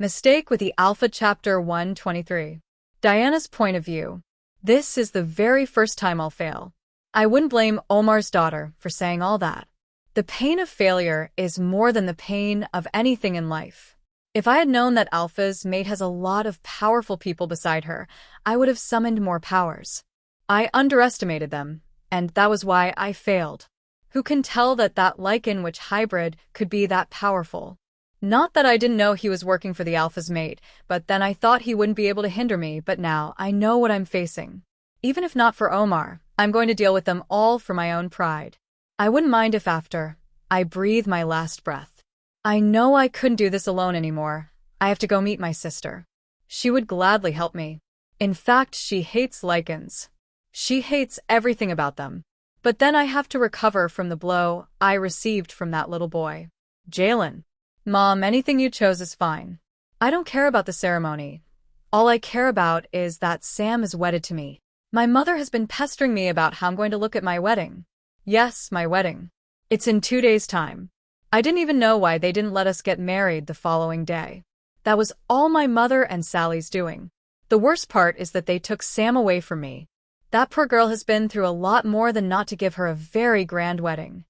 Mistake with the Alpha Chapter 123. Diana's point of view. This is the very first time I'll fail. I wouldn't blame Omar's daughter for saying all that. The pain of failure is more than the pain of anything in life. If I had known that Alpha's mate has a lot of powerful people beside her, I would have summoned more powers. I underestimated them, and that was why I failed. Who can tell that Lycan-witch hybrid could be that powerful? Not that I didn't know he was working for the Alpha's mate, but then I thought he wouldn't be able to hinder me, but now I know what I'm facing. Even if not for Omar, I'm going to deal with them all for my own pride. I wouldn't mind if after I breathe my last breath. I know I couldn't do this alone anymore. I have to go meet my sister. She would gladly help me. In fact, she hates Lycans. She hates everything about them. But then I have to recover from the blow I received from that little boy. Jalen. Mom, anything you chose is fine. I don't care about the ceremony. All I care about is that Sam is wedded to me. My mother has been pestering me about how I'm going to look at my wedding. Yes, my wedding. It's in 2 days' time. I didn't even know why they didn't let us get married the following day. That was all my mother and Sally's doing. The worst part is that they took Sam away from me. That poor girl has been through a lot more than not to give her a very grand wedding.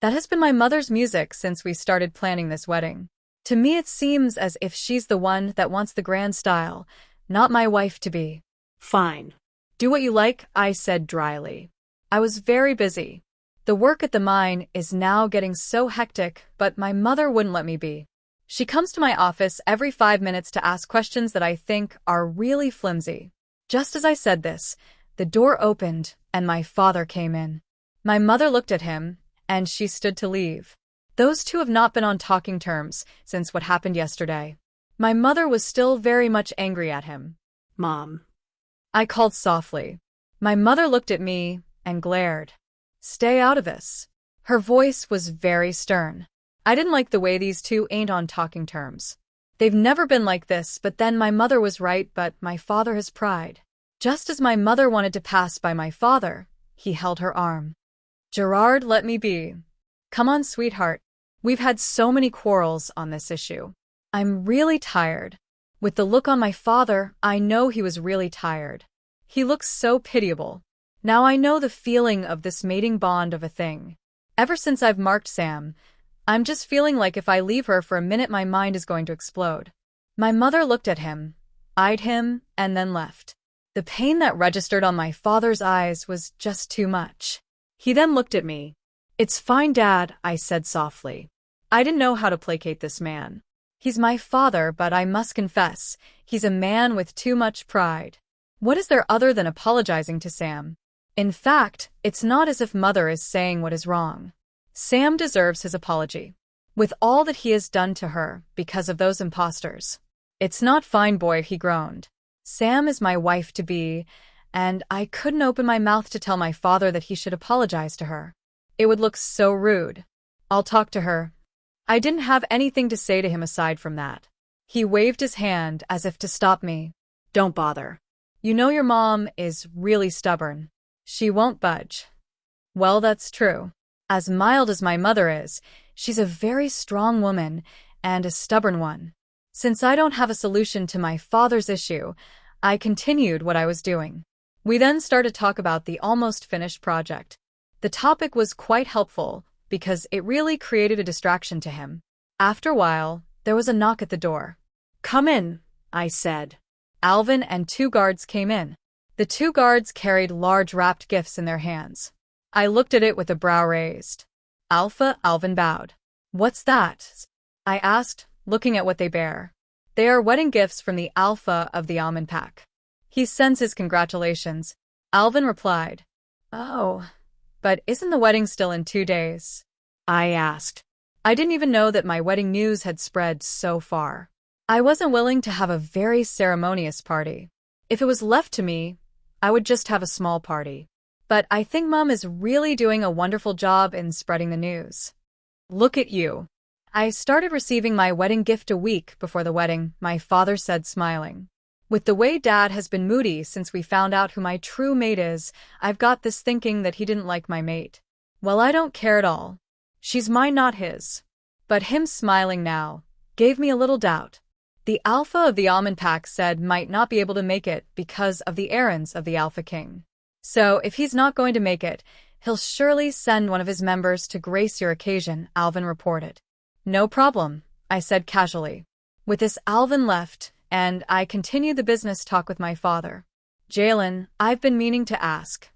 That has been my mother's music since we started planning this wedding. To me it seems as if she's the one that wants the grand style, not my wife-to-be. Fine. Do what you like, I said dryly. I was very busy. The work at the mine is now getting so hectic, but my mother wouldn't let me be. She comes to my office every 5 minutes to ask questions that I think are really flimsy. Just as I said this, the door opened and my father came in. My mother looked at him, and she stood to leave. Those two have not been on talking terms since what happened yesterday. My mother was still very much angry at him. Mom. I called softly. My mother looked at me and glared. Stay out of this. Her voice was very stern. I didn't like the way these two ain't on talking terms. They've never been like this, but then my mother was right, but my father has pride. Just as my mother wanted to pass by my father, he held her arm. Gerard, let me be. Come on, sweetheart. We've had so many quarrels on this issue. I'm really tired. With the look on my father, I know he was really tired. He looks so pitiable. Now I know the feeling of this mating bond of a thing. Ever since I've marked Sam, I'm just feeling like if I leave her for a minute my mind is going to explode. My mother looked at him, eyed him, and then left. The pain that registered on my father's eyes was just too much. He then looked at me. It's fine, Dad, I said softly. I didn't know how to placate this man. He's my father, but I must confess, he's a man with too much pride. What is there other than apologizing to Sam? In fact, it's not as if Mother is saying what is wrong. Sam deserves his apology. With all that he has done to her because of those imposters. It's not fine, boy, he groaned. Sam is my wife-to-be, and I couldn't open my mouth to tell my father that he should apologize to her. It would look so rude. I'll talk to her. I didn't have anything to say to him aside from that. He waved his hand as if to stop me. Don't bother. You know your mom is really stubborn. She won't budge. Well, that's true. As mild as my mother is, she's a very strong woman and a stubborn one. Since I don't have a solution to my father's issue, I continued what I was doing. We then started to talk about the almost finished project. The topic was quite helpful because it really created a distraction to him. After a while, there was a knock at the door. Come in, I said. Alvin and 2 guards came in. The 2 guards carried large wrapped gifts in their hands. I looked at it with a brow raised. Alvin bowed. What's that? I asked, looking at what they bear. They are wedding gifts from the Alpha of the Almond Pack. He sends his congratulations. Alvin replied. Oh, but isn't the wedding still in 2 days? I asked. I didn't even know that my wedding news had spread so far. I wasn't willing to have a very ceremonious party. If it was left to me, I would just have a small party. But I think Mom is really doing a wonderful job in spreading the news. Look at you. I started receiving my wedding gift a week before the wedding, my father said, smiling. With the way Dad has been moody since we found out who my true mate is, I've got this thinking that he didn't like my mate. Well, I don't care at all. She's mine, not his. But him smiling now gave me a little doubt. The Alpha of the Almond Pack said might not be able to make it because of the errands of the Alpha King. So if he's not going to make it, he'll surely send one of his members to grace your occasion, Alvin reported. No problem, I said casually. With this, Alvin left, and I continued the business talk with my father. Jalen, I've been meaning to ask.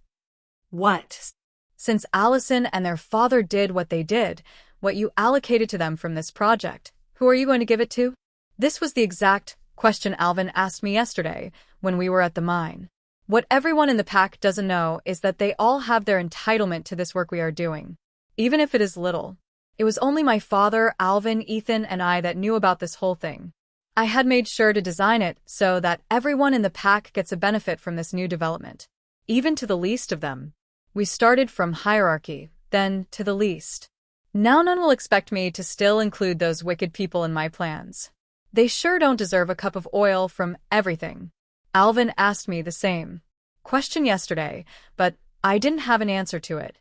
What? Since Allison and their father did what they did, what you allocated to them from this project, who are you going to give it to? This was the exact question Alvin asked me yesterday when we were at the mine. What everyone in the pack doesn't know is that they all have their entitlement to this work we are doing, even if it is little. It was only my father, Alvin, Ethan, and I that knew about this whole thing. I had made sure to design it so that everyone in the pack gets a benefit from this new development, even to the least of them. We started from hierarchy, then to the least. Now none will expect me to still include those wicked people in my plans. They sure don't deserve a cup of oil from everything. Alvin asked me the same question yesterday, but I didn't have an answer to it.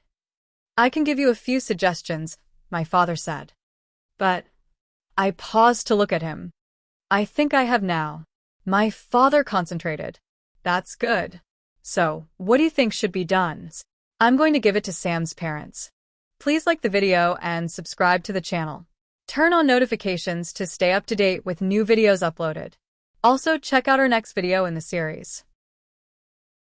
I can give you a few suggestions, my father said. But I paused to look at him. I think I have now. My father concentrated. That's good. So, what do you think should be done? I'm going to give it to Sam's parents. Please like the video and subscribe to the channel. Turn on notifications to stay up to date with new videos uploaded. Also, check out our next video in the series.